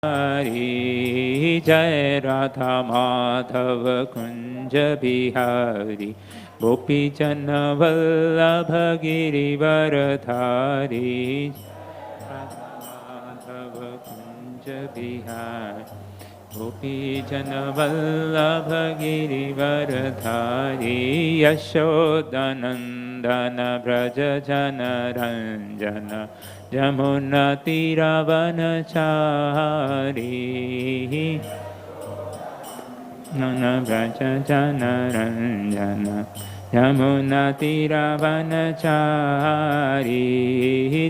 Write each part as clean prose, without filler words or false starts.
हरि जय राधा माधव कुंज बिहारी गोपी जन वल्लभ गिरिवरधारी राधा माधव कुंज बिहारी गोपी जन वल्लभ गिरिवरधारी यशोदनंदन ब्रज जन रंजन यमुना तीरवनचारी नन ब्रज जन रंजन यमुना तीरवनचारी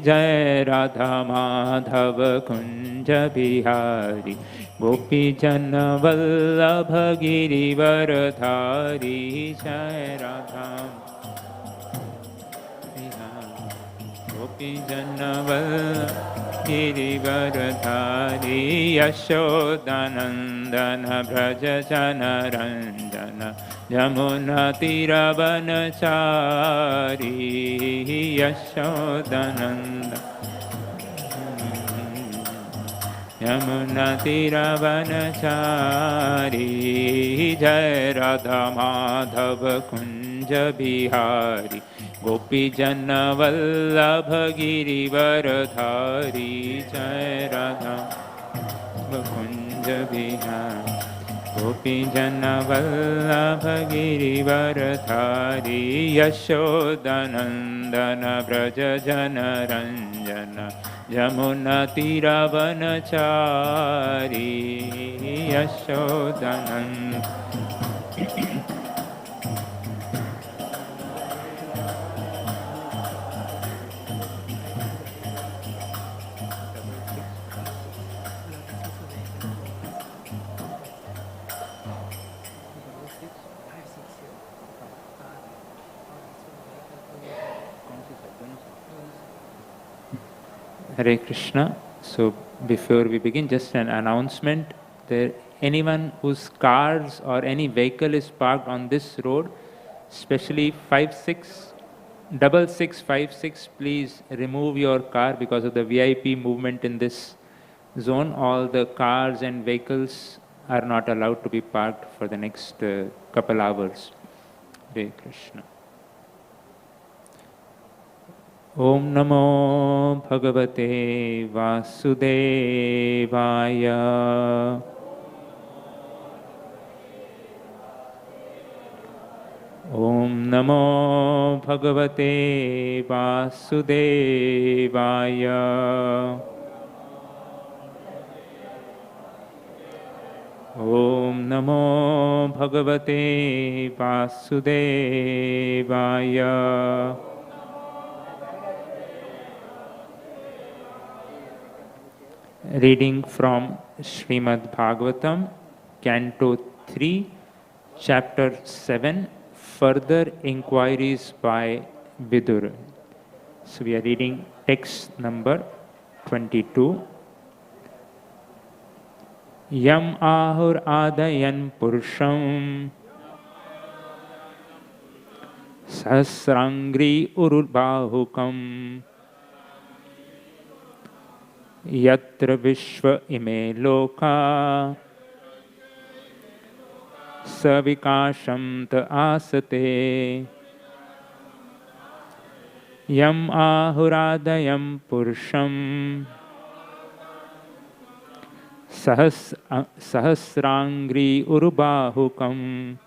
जय राधा माधव कुंज बिहारी गोपी जन वल्लभ गिरिवरधारी जय राधा गोपी जन वल्लभ गिरिवरधारी यशोदनंदन ब्रज जन रंजन यमुना तीरवनचारी यशोदनंदन यमुना तीरवनचारी जय राधा माधव कुंज बिहारी गोपी जन वल्लभ गिरिवरधारी जय राधा कुंज बिहारी गोपी जन वल्लभ गिरिवरधारी यशोदनंदन ब्रज जन Ranjan Yamuna तीरवनचारी यशोदनंदन Hare Krishna. So before we begin, just an announcement. There, anyone whose cars or any vehicle is parked on this road, especially 6656, please remove your car because of the VIP movement in this zone. All the cars and vehicles are not allowed to be parked for the next couple hours. Hare Krishna. Om Namo Bhagavate Vasudevaya. Om Namo Bhagavate Vasudevaya. Om Namo Bhagavate Vasudevaya. Reading from Srimad Bhagavatam, Canto 3, Chapter 7, Further Inquiries by Vidur. So we are reading text number 22. Yam ahur adayan purusham sahasrangri urbahukam yatra vishva ime loka savikasham ta asate yam ahuradayam purusham sahasrangri urbahukam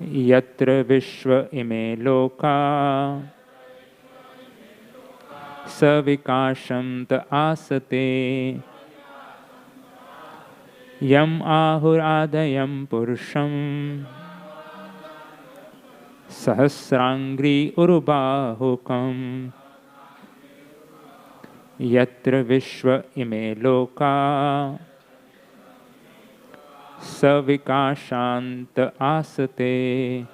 yatra vishva ime loka savikasham ta asate yam ahuradayam purusham sahasrangri urbahukam yatra vishva ime loka savikashant asate.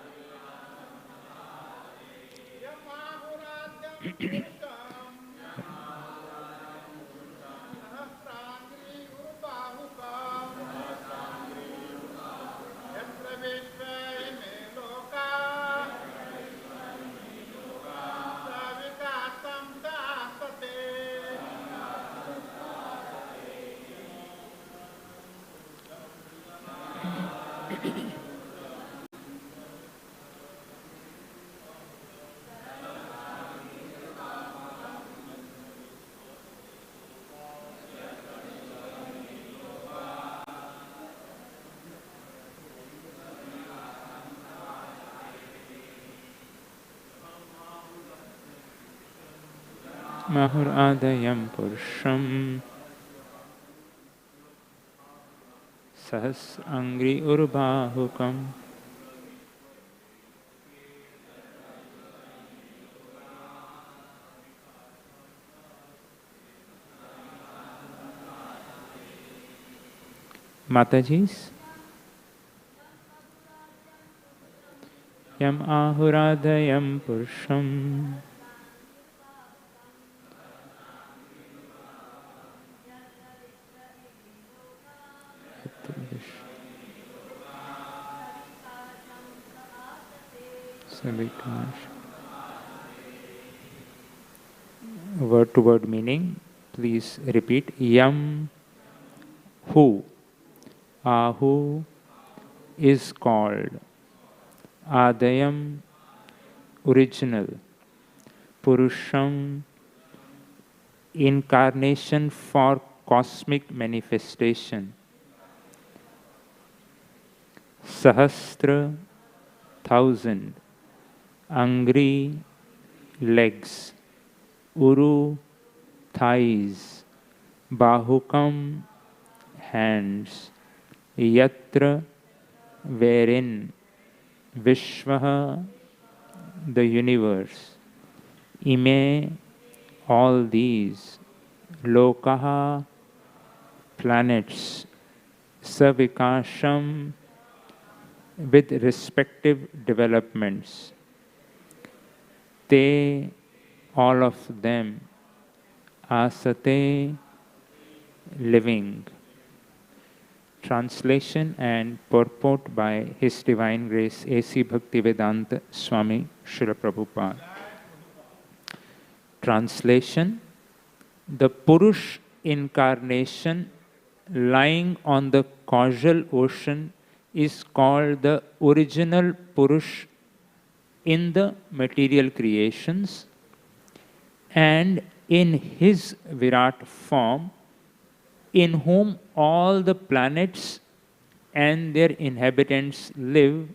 Mahuradayam Purusham Sahas Angri Urbahukam Matajis Yam Ahuradayam Purusham Word to word meaning, please repeat. Yam, who, Ahu is called, Adayam, original, Purusham, incarnation for cosmic manifestation, Sahasra, thousand, Angri, legs, Uru, thighs, Bahukam, hands, Yatra, wherein, Vishwaha, the universe, Ime, all these, Lokaha, planets, Savikasham, with respective developments, Te, all of them, Asate, living. Translation and purport by His Divine Grace A.C. Bhaktivedanta Swami Srila Prabhupada. Translation: the Purush incarnation lying on the causal ocean is called the original Purush in the material creations, and in his Virat form, in whom all the planets and their inhabitants live,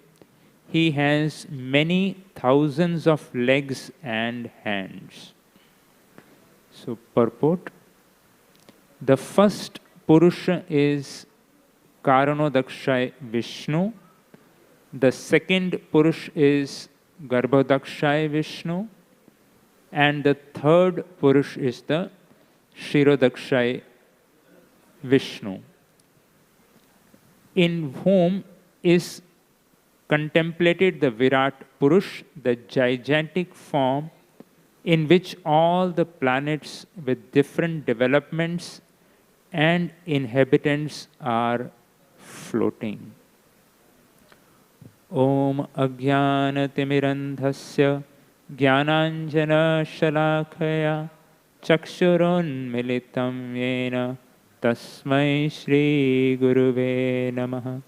he has many thousands of legs and hands. So, purport. The first Purusha is Karanodakshay Vishnu. The second Purush is Garbhodakshay Vishnu. And the third Purush is the Shirodakshay Vishnu, in whom is contemplated the Virat Purush, the gigantic form in which all the planets with different developments and inhabitants are floating. Om Ajnanatimirandhasya Jnananjana Shalakaya Chakshurunmilitam Yena Tasmai Shri Guruve Namaha.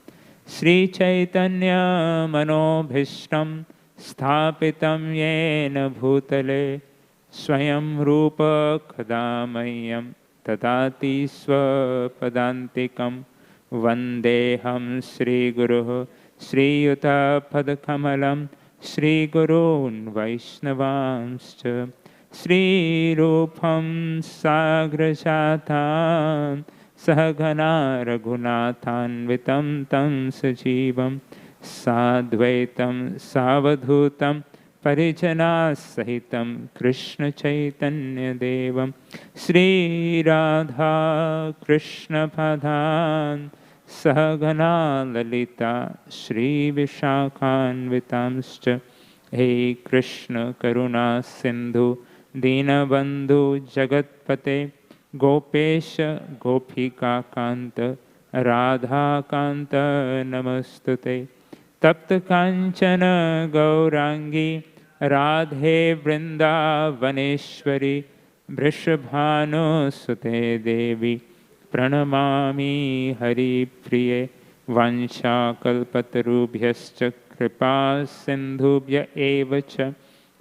Sri Chaitanya Manobhishtam Sthapitam Yena Bhutale Swayam Rupa Khadamayam Tadati Swapadantikam Vandeham Sri Guru Sri Yuta Padakamalam Sri Gurun Vaishnavamscha Sri Rupam Sagrajatam Sahagana Raghunathan Vitam Tam Sajivam Sadvaitam Savadhutam Parijana Sahitam Krishna Chaitanya Devam Sri Radha Krishna Padhan Sahagana Lalita Shri Vishakhan Vitamscha He Krishna Karuna Sindhu Dinabandhu Jagatpate Gopesha Gopika Kanta Radha Kanta Namastute Tapta Kanchana Gaurangi Radhe Vrindavaneshwari Vrishabhanu Sute Devi Pranamami Hari Priye Vansha Kalpatarubhyascha Kripa Sindhubhya Evacha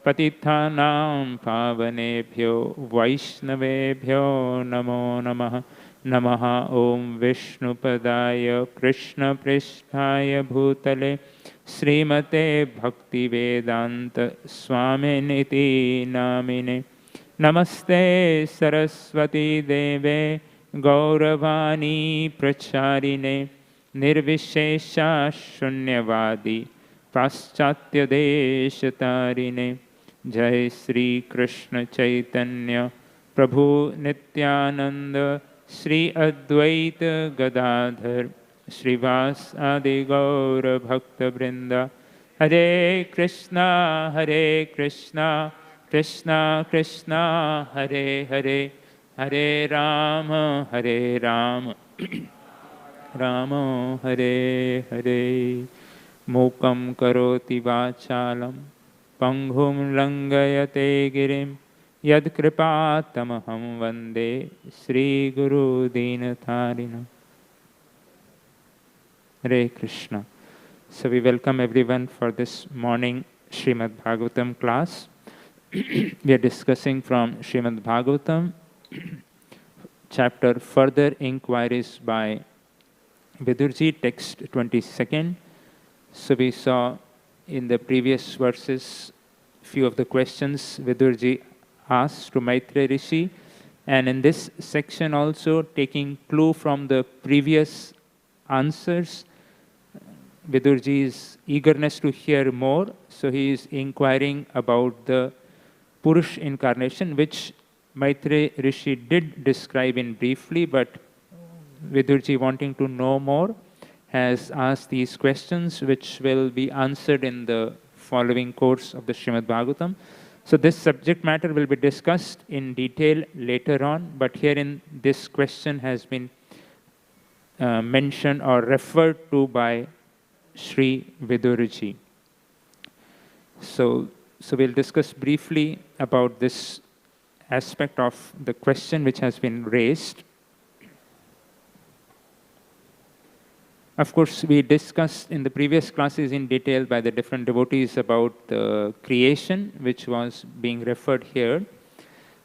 Patithanam Pavanebhyo Vaishnavebhyo Namo Namaha. Namaha Om Vishnu Padaya Krishna Pristhaya Bhutale Srimate Bhakti Vedanta Swaminiti Namine Namaste Saraswati Deve Gauravani Pracharine Nirvishesha Shunyavadi Paschatya Deshatarine Jai Sri Krishna Chaitanya Prabhu Nityananda Sri Advaita Gadadhar Srivas Adi Gaura Bhakta Vrinda Hare Krishna Krishna Krishna Hare Hare Hare Rama Rama Hare Hare Mukam Karoti Vachalam Panghum Langayate Girim Yad Kripatamaham Vande Sri Guru Dinatharina. Hare Krishna. So we welcome everyone for this morning Srimad Bhagavatam class. We are discussing from Srimad Bhagavatam, chapter Further Inquiries by Vidurji, text 22nd. So we saw in the previous verses few of the questions Vidurji asked to Maitreya Rishi, and in this section also taking clue from the previous answers, Vidurji's eagerness to hear more, so he is inquiring about the Purush incarnation, which Maitreya Rishi did describe in briefly, but Vidurji, wanting to know more, has asked these questions, which will be answered in the following course of the Srimad Bhagavatam. So this subject matter will be discussed in detail later on, but here in this question has been mentioned or referred to by Sri Vidurji. So we'll discuss briefly about this aspect of the question which has been raised. Of course, we discussed in the previous classes in detail by the different devotees about the creation, which was being referred here.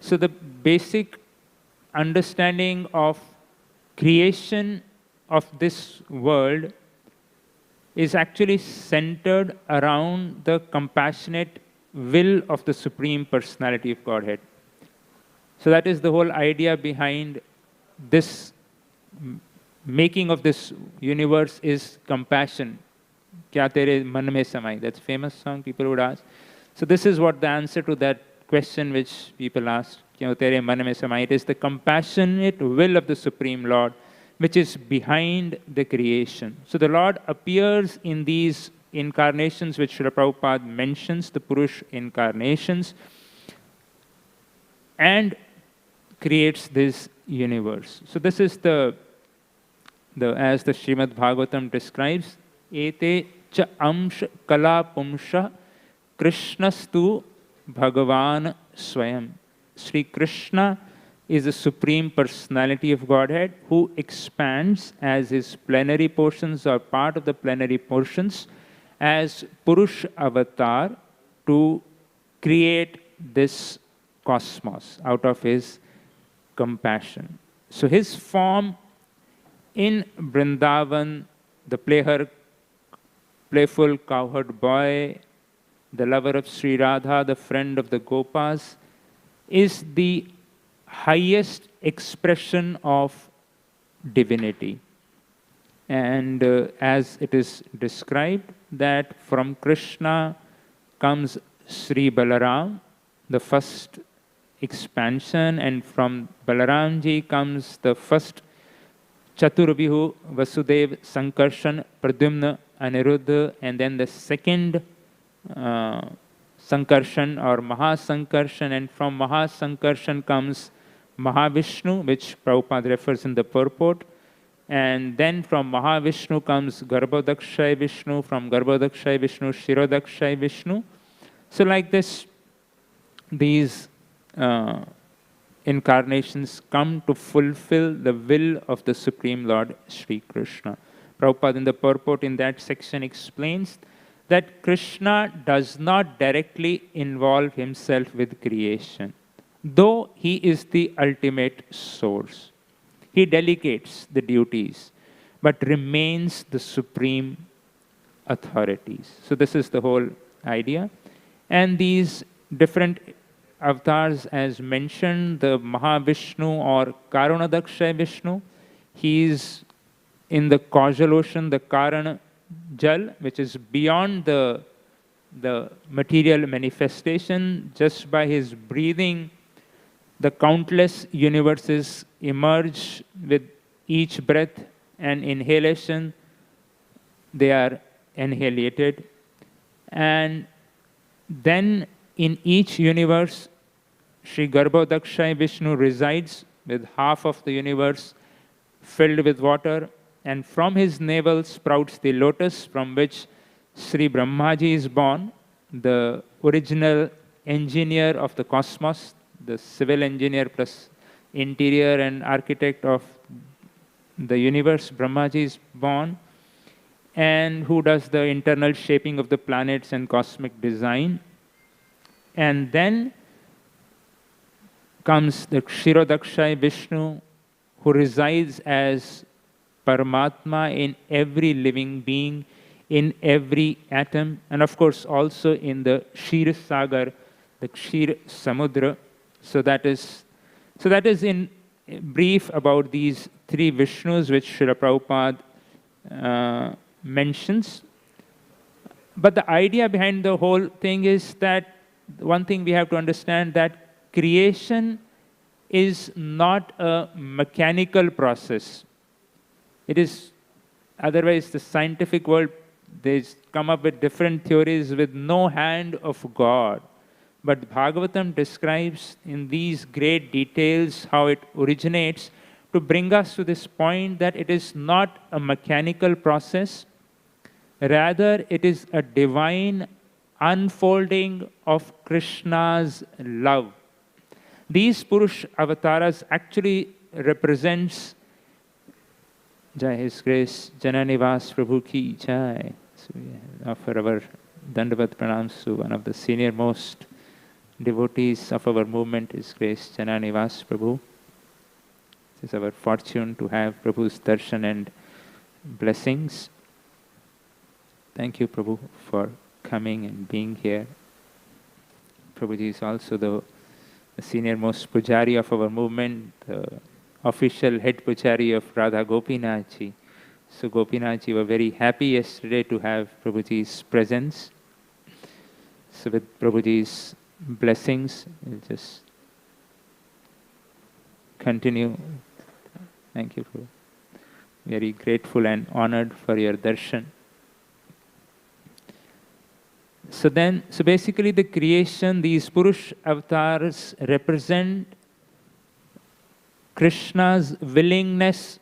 So the basic understanding of creation of this world is actually centered around the compassionate will of the Supreme Personality of Godhead. So that is the whole idea behind this making of this universe is compassion. Kya tere man mein samai? That's a famous song people would ask. So this is what the answer to that question which people ask. Kya tere man mein samai? It is the compassionate will of the Supreme Lord which is behind the creation. So the Lord appears in these incarnations which Srila Prabhupada mentions, the Purush incarnations, and creates this universe. So this is the as the Srimad Bhagavatam describes, ete cha amsh kala pumsha krishnastu bhagavan swayam. Sri Krishna is the Supreme Personality of Godhead who expands as his plenary portions or part of the plenary portions as Purush avatar to create this cosmos out of his compassion. So his form in Vrindavan, the playful cowherd boy, the lover of Sri Radha, the friend of the Gopas, is the highest expression of divinity. And as it is described, that from Krishna comes Sri Balaram, the first expansion, and from Balaramji comes the first Chaturvihu, Vasudev, Sankarshan, Pradyumna, Aniruddha, and then the second Sankarshan or Mahasankarshan, and from Mahasankarshan comes Mahavishnu, which Prabhupada refers in the Purport, and then from Mahavishnu comes Garbhodakshay Vishnu, from Garbhodakshay Vishnu, Shirodakshay Vishnu. So like this, these incarnations come to fulfill the will of the Supreme Lord Sri Krishna. Prabhupada in the Purport in that section explains that Krishna does not directly involve himself with creation, though he is the ultimate source. He delegates the duties, but remains the supreme authorities. So this is the whole idea. And these different avatars as mentioned, the Mahavishnu or Karunadakshay Vishnu, he is in the causal ocean, the Karana Jal, which is beyond the material manifestation. Just by his breathing, the countless universes emerge with each breath and inhalation. They are annihilated. And then in each universe, Sri Garbhodakshay Vishnu resides with half of the universe filled with water, and from his navel sprouts the lotus from which Sri Brahmaji is born, the original engineer of the cosmos, the civil engineer plus interior and architect of the universe. Brahmaji is born, and who does the internal shaping of the planets and cosmic design. And then comes the Kshirodakshay Vishnu, who resides as Paramatma in every living being, in every atom, and of course also in the Kshir Sagar, the Kshir Samudra. So that is in brief about these three Vishnus which Srila Prabhupada mentions. But the idea behind the whole thing is that one thing we have to understand, that creation is not a mechanical process. It is, otherwise the scientific world, they come up with different theories with no hand of God. But Bhagavatam describes in these great details how it originates to bring us to this point that it is not a mechanical process. Rather, it is a divine unfolding of Krishna's love. These Purush avatars actually represents Jai His Grace Jananivas Prabhu Ki Jai. So we offer our Dandavat Pranams to one of the senior most devotees of our movement, His Grace Jananivas Prabhu. It is our fortune to have Prabhu's darshan and blessings. Thank you, Prabhu, for coming and being here. Prabhuji is also the senior most pujari of our movement, the official head pujari of Radha Gopinath ji. So Gopinath ji were very happy yesterday to have Prabhuji's presence. So with Prabhuji's blessings, we'll just continue. Thank you, Prabhu. Very grateful and honored for your darshan. So basically the creation, these Purush avatars represent Krishna's willingness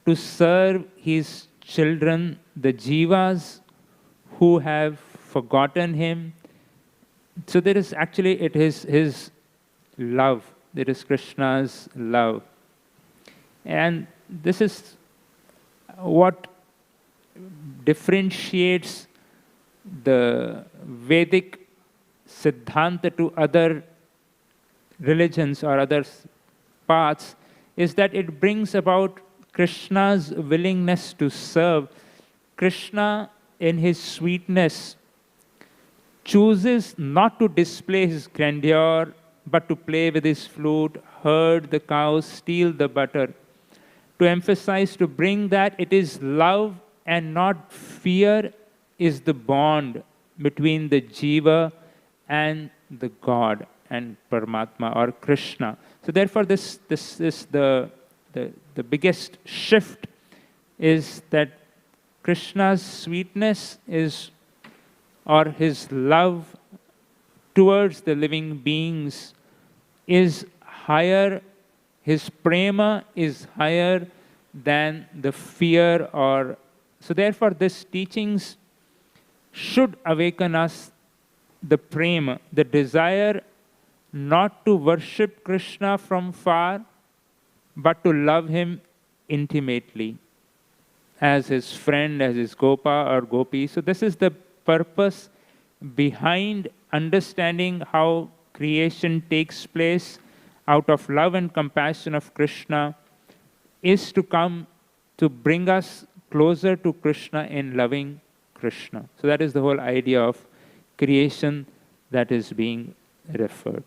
to serve his children, the jivas who have forgotten him. So there is actually, it is his love, there is Krishna's love. And this is what differentiates the Vedic Siddhanta to other religions or other paths, is that it brings about Krishna's willingness to serve. Krishna, in his sweetness, chooses not to display his grandeur, but to play with his flute, herd the cows, steal the butter, to emphasize, to bring that it is love and not fear is the bond between the jiva and the God and Paramatma or Krishna. So therefore this is the biggest shift, is that Krishna's sweetness is, or his love towards the living beings is higher, his prema is higher than the fear or... So therefore this teachings should awaken us the prema, the desire not to worship Krishna from far, but to love him intimately as his friend, as his Gopa or Gopi. So this is the purpose behind understanding how creation takes place out of love and compassion of Krishna, is to come to bring us closer to Krishna in loving Krishna. So that is the whole idea of creation that is being referred.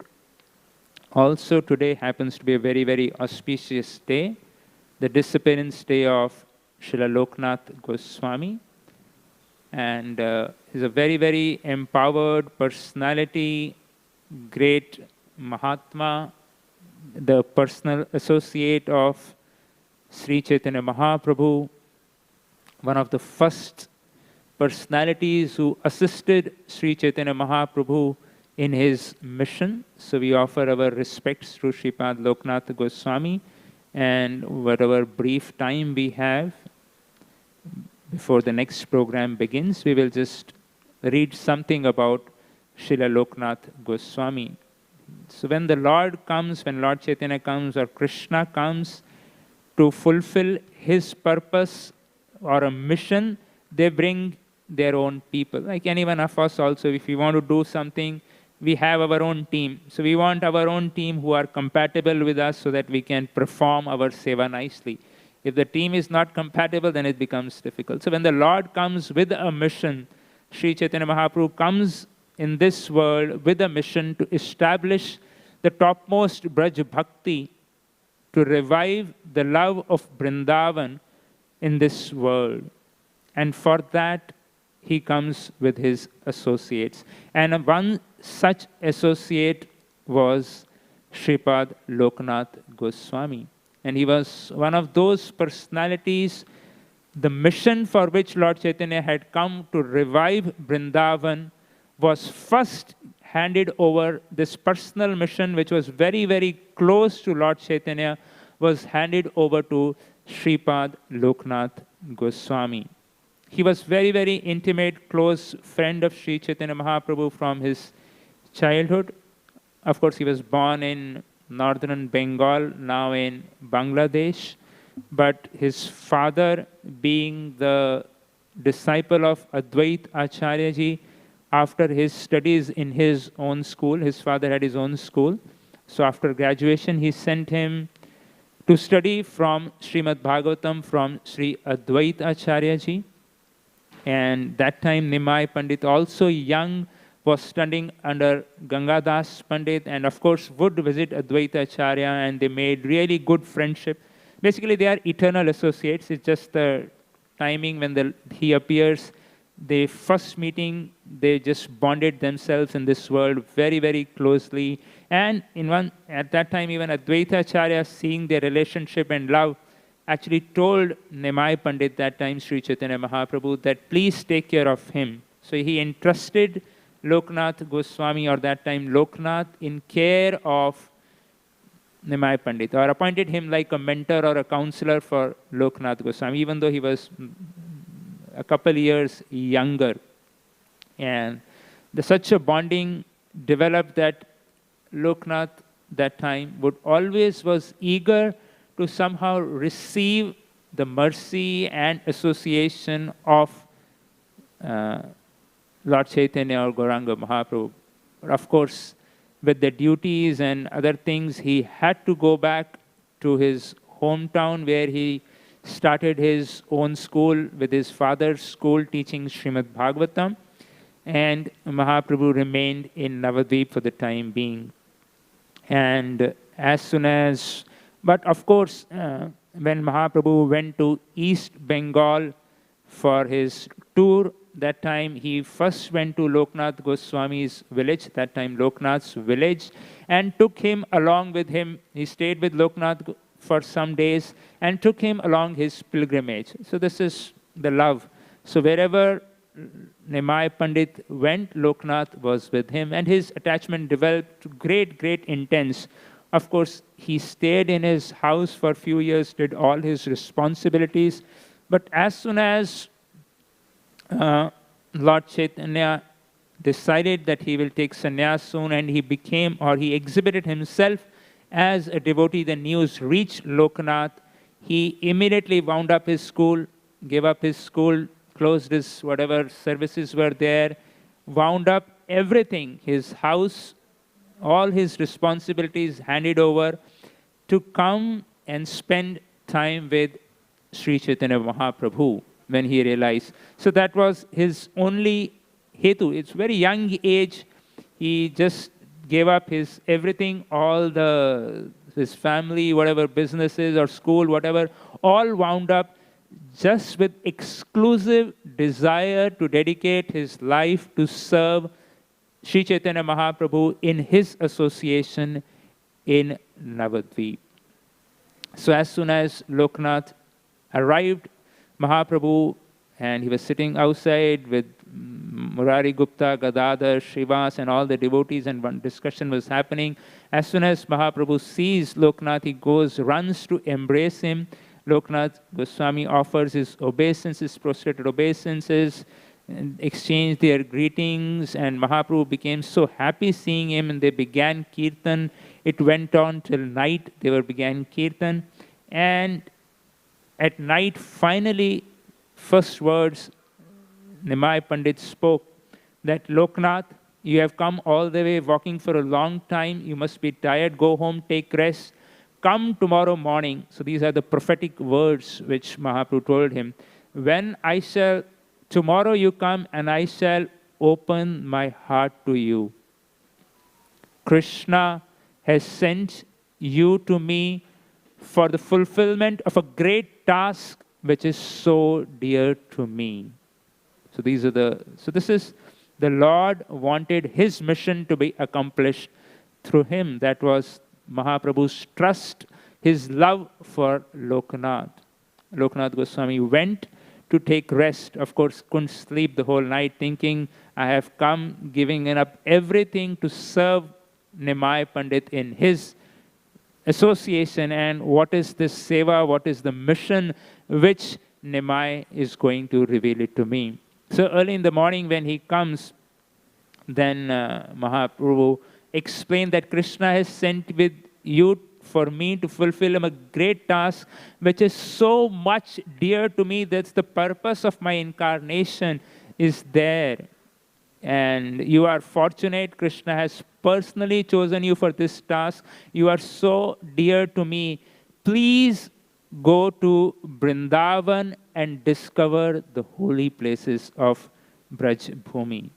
Also today happens to be a very, very auspicious day, the disappearance day of Srila Loknath Goswami. And he's a very, very empowered personality, great Mahatma, the personal associate of Sri Chaitanya Mahaprabhu, one of the first personalities who assisted Sri Chaitanya Mahaprabhu in his mission. So we offer our respects to Sripad Loknath Goswami, and whatever brief time we have before the next program begins, we will just read something about Srila Loknath Goswami. So when the Lord comes, when Lord Chaitanya comes or Krishna comes to fulfill his purpose or a mission, they bring their own people. Like any one of us also, if we want to do something, we have our own team. So we want our own team who are compatible with us so that we can perform our seva nicely. If the team is not compatible, then it becomes difficult. So when the Lord comes with a mission, Sri Chaitanya Mahaprabhu comes in this world with a mission to establish the topmost Braj Bhakti, to revive the love of Vrindavan in this world. And for that, he comes with his associates. And one such associate was Sripad Loknath Goswami. And he was one of those personalities, the mission for which Lord Chaitanya had come to revive Vrindavan was first handed over. This personal mission, which was very, very close to Lord Chaitanya, was handed over to Sripad Loknath Goswami. He was very, very intimate, close friend of Sri Chaitanya Mahaprabhu from his childhood. Of course, he was born in northern Bengal, now in Bangladesh. But his father, being the disciple of Advait Acharya ji, after his studies in his own school, his father had his own school. So after graduation, he sent him to study from Srimad Bhagavatam from Sri Advait Acharya ji. And that time Nimai Pandit, also young, was studying under Gangadas Pandit, and of course would visit Advaita Acharya, and they made really good friendship. Basically, they are eternal associates. It's just the timing when he appears. The first meeting, they just bonded themselves in this world very, very closely. And at that time, even Advaita Acharya, seeing their relationship and love, actually told Nimai Pandit that time, Sri Chaitanya Mahaprabhu, that please take care of him. So he entrusted Loknath Goswami, or that time Loknath, in care of Nimai Pandit, or appointed him like a mentor or a counselor for Loknath Goswami, even though he was a couple years younger. And such a bonding developed that Loknath that time always was eager to somehow receive the mercy and association of Lord Chaitanya or Gauranga Mahaprabhu. But of course, with the duties and other things, he had to go back to his hometown where he started his own school with his father's school teaching Srimad Bhagavatam. And Mahaprabhu remained in Navadvip for the time being. And as soon as, but of course, when Mahaprabhu went to East Bengal for his tour, that time he first went to Loknath Goswami's village, that time Loknath's village, and took him along with him. He stayed with Loknath for some days and took him along his pilgrimage. So this is the love. So wherever Nimai Pandit went, Loknath was with him, and his attachment developed great, great intense. Of course, he stayed in his house for a few years, did all his responsibilities, but as soon as Lord Chaitanya decided that he will take sannyas soon, and he exhibited himself as a devotee, the news reached Lokanath. He immediately wound up his school, gave up his school, closed his whatever services were there, wound up everything, his house, all his responsibilities handed over to come and spend time with Sri Chaitanya Mahaprabhu when he realized. So that was his only hetu. It's very young age. He just gave up his everything, his family, whatever businesses or school, whatever, all wound up just with exclusive desire to dedicate his life to serve Sri Chaitanya Mahaprabhu in his association in Navadvip. So as soon as Loknath arrived, Mahaprabhu, and he was sitting outside with Murari Gupta, Gadadhar, Srivas, and all the devotees, and one discussion was happening. As soon as Mahaprabhu sees Loknath, he runs to embrace him. Loknath Goswami offers his obeisances, prostrated obeisances, and exchanged their greetings, and Mahaprabhu became so happy seeing him, and they began kirtan. It went on till night. They began kirtan, and at night, finally, first words Nimai Pandit spoke that, Loknath, you have come all the way walking for a long time. You must be tired. Go home, take rest. Come tomorrow morning. So these are the prophetic words which Mahaprabhu told him. Tomorrow you come and I shall open my heart to you. Krishna has sent you to me for the fulfillment of a great task which is so dear to me. So this is the Lord wanted his mission to be accomplished through him. That was Mahaprabhu's trust, his love for Loknath. Loknath Goswami went to take rest. Of course, couldn't sleep the whole night, thinking, I have come, giving up everything to serve Nimai Pandit in his association. And what is this seva? What is the mission which Nimai is going to reveal it to me? So early in the morning when he comes, then Mahaprabhu explained that Krishna has sent with you for me to fulfill a great task which is so much dear to me. That's the purpose of my incarnation is there. And you are fortunate. Krishna has personally chosen you for this task. You are so dear to me. Please go to Vrindavan and discover the holy places of Braj Bhumi.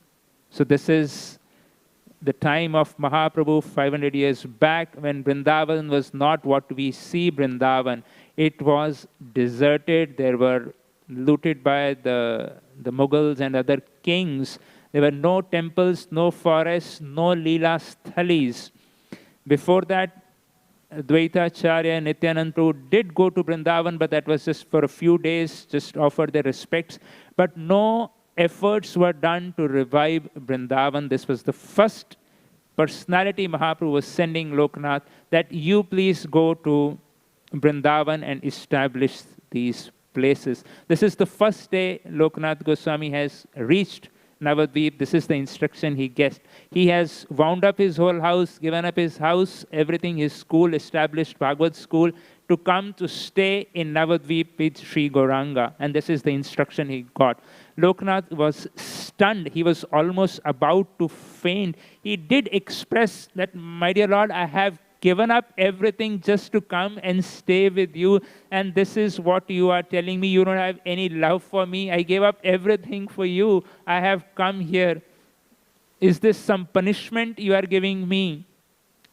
So this is the time of Mahaprabhu 500 years back, when Vrindavan was not what we see Vrindavan. It was deserted. They were looted by the Mughals and other kings. There were no temples, no forests, no Leela Sthalis. Before that, Advaita Acharya and Nityanand Prabhu did go to Vrindavan, but that was just for a few days, just offered their respects. But no efforts were done to revive Vrindavan. This was the first personality Mahaprabhu was sending Loknath, that you please go to Vrindavan and establish these places. This is the first day Loknath Goswami has reached Navadvip. This is the instruction he gets. He has wound up his whole house, given up his house, everything, his school, established Bhagavad school, to come to stay in Navadvip with Sri Gauranga. And this is the instruction he got. Loknath was stunned. He was almost about to faint. He did express that, my dear Lord, I have given up everything just to come and stay with you, and this is what you are telling me. You don't have any love for me. I gave up everything for you. I have come here. Is this some punishment you are giving me?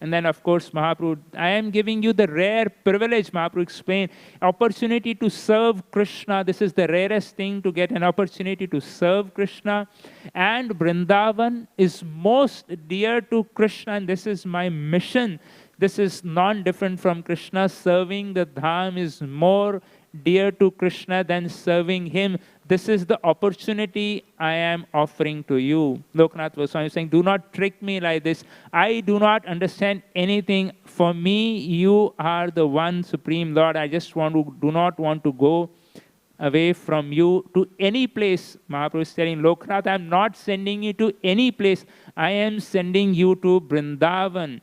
And then, of course, Mahaprabhu, I am giving you the rare privilege, Mahaprabhu explained, opportunity to serve Krishna. This is the rarest thing, to get an opportunity to serve Krishna. And Vrindavan is most dear to Krishna, and this is my mission. This is non-different from Krishna. Serving the Dham is more dear to Krishna than serving him. This is the opportunity I am offering to you. Loknath Goswami is saying, do not trick me like this. I do not understand anything. For me, you are the one Supreme Lord. I just do not want to go away from you to any place. Mahaprabhu is telling Loknath, I am not sending you to any place. I am sending you to Vrindavan,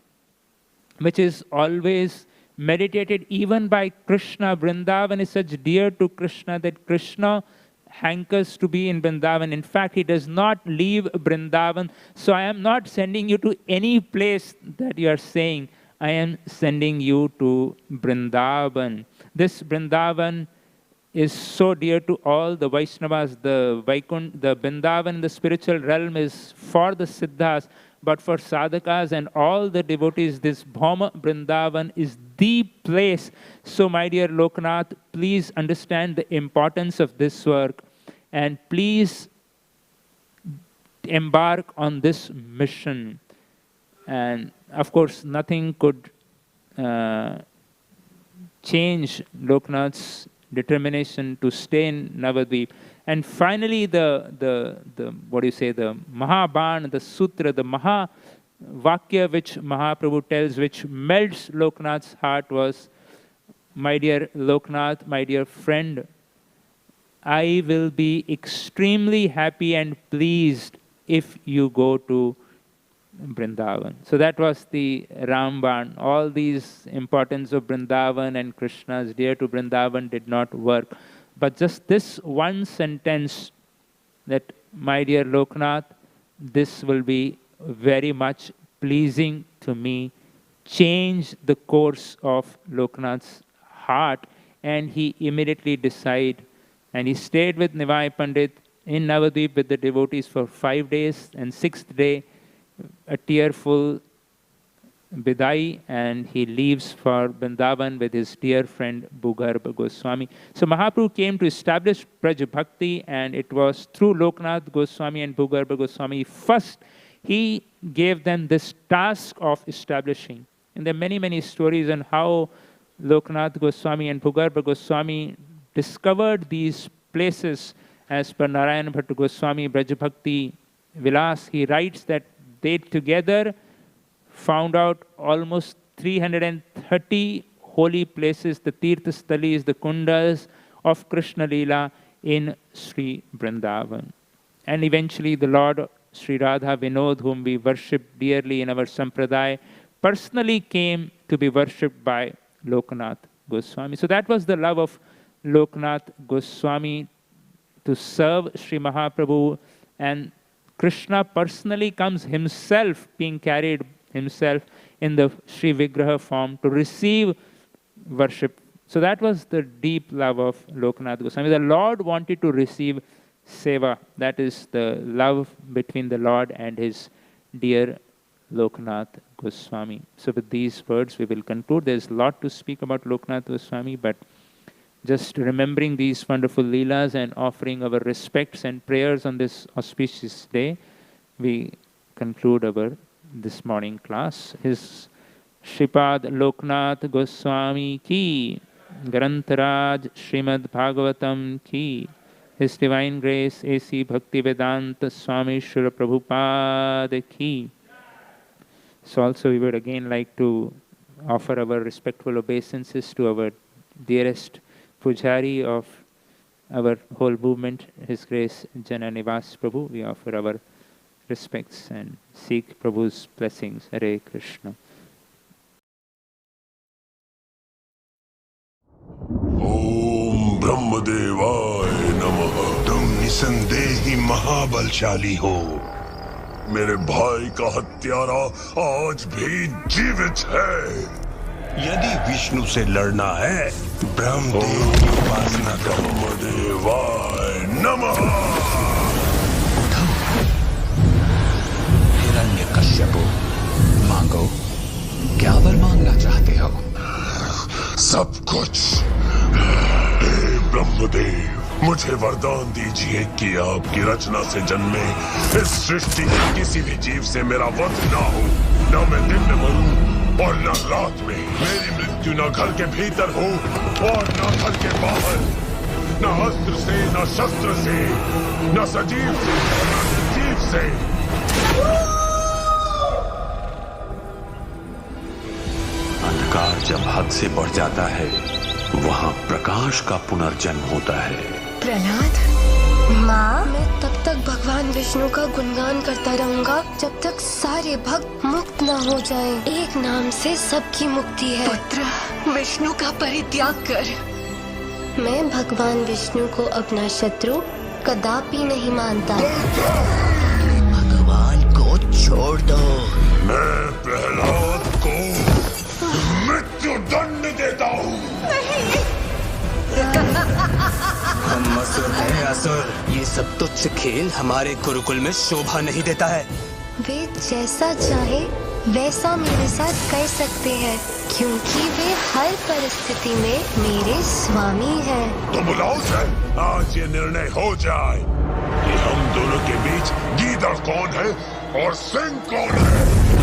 which is always meditated even by Krishna. Vrindavan is such dear to Krishna that Krishna hankers to be in Vrindavan. In fact, he does not leave Vrindavan. So I am not sending you to any place that you are saying. I am sending you to Vrindavan. This Vrindavan is so dear to all the Vaishnavas. The Vrindavan in the spiritual realm is for the Siddhas. but for sadhakas and all the devotees, this Bhauma Vrindavan is the place. So my dear Lokanath, please understand the importance of this work and please embark on this mission. And of course, nothing could change Lokanath's determination to stay in Navadvip. And finally, the Mahaban, the Sutra, the Maha Vakya which Mahaprabhu tells, which melts Lokanath's heart was, my dear Lokanath, my dear friend, I will be extremely happy and pleased if you go to Vrindavan. So that was the Ramban. All these importance of Vrindavan and Krishna's dear to Vrindavan did not work. But just this one sentence that, my dear Lokanath, this will be very much pleasing to me, changed the course of Lokanath's heart, and he immediately decided, and he stayed with Nivai Pandit in Navadvip with the devotees for 5 days, and 6th day, a tearful Bidai, and he leaves for Vrindavan with his dear friend Bhugarbha Goswami. So Mahaprabhu came to establish Braj Bhakti, and it was through Lokanath Goswami and Bhugarbha Goswami. First, he gave them this task of establishing. And there are many, many stories on how Lokanath Goswami and Bhugarbha Goswami discovered these places. As per Narayana Bhatta Goswami, Braj Bhakti Vilas, he writes that they together found out almost 330 holy places, the Tirthastalis, the Kundas of Krishna Leela in Sri Vrindavan. And eventually the Lord Sri Radha Vinod, whom we worship dearly in our Sampradaya, personally came to be worshipped by Lokanath Goswami. So that was the love of Lokanath Goswami to serve Sri Mahaprabhu, and Krishna personally comes himself, being carried himself in the Sri Vigraha form to receive worship. So that was the deep love of Lokanath Goswami. The Lord wanted to receive seva. That is the love between the Lord and his dear Lokanath Goswami. So with these words we will conclude. There's a lot to speak about Lokanath Goswami, but just remembering these wonderful leelas and offering our respects and prayers on this auspicious day, we conclude our this morning class. His Shripad Loknath Goswami ki, Grantaraj Srimad Bhagavatam ki, His Divine Grace A.C. Bhaktivedanta Swami Srila Prabhupada ki. So also we would again like to offer our respectful obeisances to our dearest Pujari of our whole movement, His Grace Jananivas Prabhu. We offer our respects and seek Prabhu's blessings. Hare Krishna. ओम ब्रह्मदेवाय नमः। तुम निसंदेही महाबलशाली हो। मेरे भाई का हत्यारा आज भी जीवित है। यदि विष्णु से लड़ना है, ब्रह्मदेव की उपासना करो। ब्रह्मदेवाय नमः। हिरण्यकश्यपु, मांगो, क्या वर मांगना चाहते हो? सब कुछ। हे ब्रह्मदेव, मुझे वरदान दीजिए कि आपकी रचना से जन्मे इस सृष्टि के किसी भी जीव से मेरा वध ना हो, न मैं दिन में मरूं और न रात में। मेरी मृत्यु न घर के भीतर हो और न घर के बाहर, न अस्त्र से, न शस्त्र से, न सजीव से, न निर्जीव से। अंधकार जब हद से बढ़ जाता है, वहाँ प्रकाश का पुनर्जन्म होता है। प्रहलाद, माँ, मैं तब तक भगवान विष्णु का गुणगान करता रहूंगा जब तक सारे भक्त मुक्त न हो जाएं। एक नाम से सबकी मुक्ति है। पुत्र, विष्णु का परित्याग कर। मैं भगवान विष्णु को अपना शत्रु कदापि नहीं मानता। भगवान को छोड़ दो। मैं प्रहलाद को मृत्यु दंड देता हूँ। हम असुर हैं, असुर। ये सब तुच्छ खेल हमारे गुरुकुल में शोभा नहीं देता है। वे जैसा चाहे वैसा मेरे साथ कर सकते हैं, क्योंकि वे हर परिस्थिति में मेरे स्वामी हैं। तो बुलाओ सर, आज ये निर्णय हो जाए कि हम दोनों के बीच गीदड़ कौन है और सिंह कौन है।